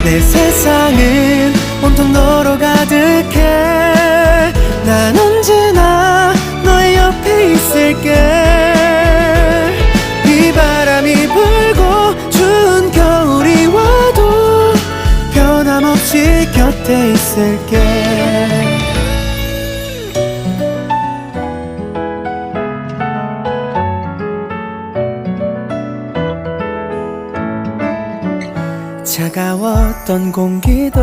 내 세상은 온통 너로 가득해. 난 언제나 너의 옆에 있을게. 비바람이 불고 추운 겨울이 와도 변함없이 곁에 있을게. 차가웠던 공기도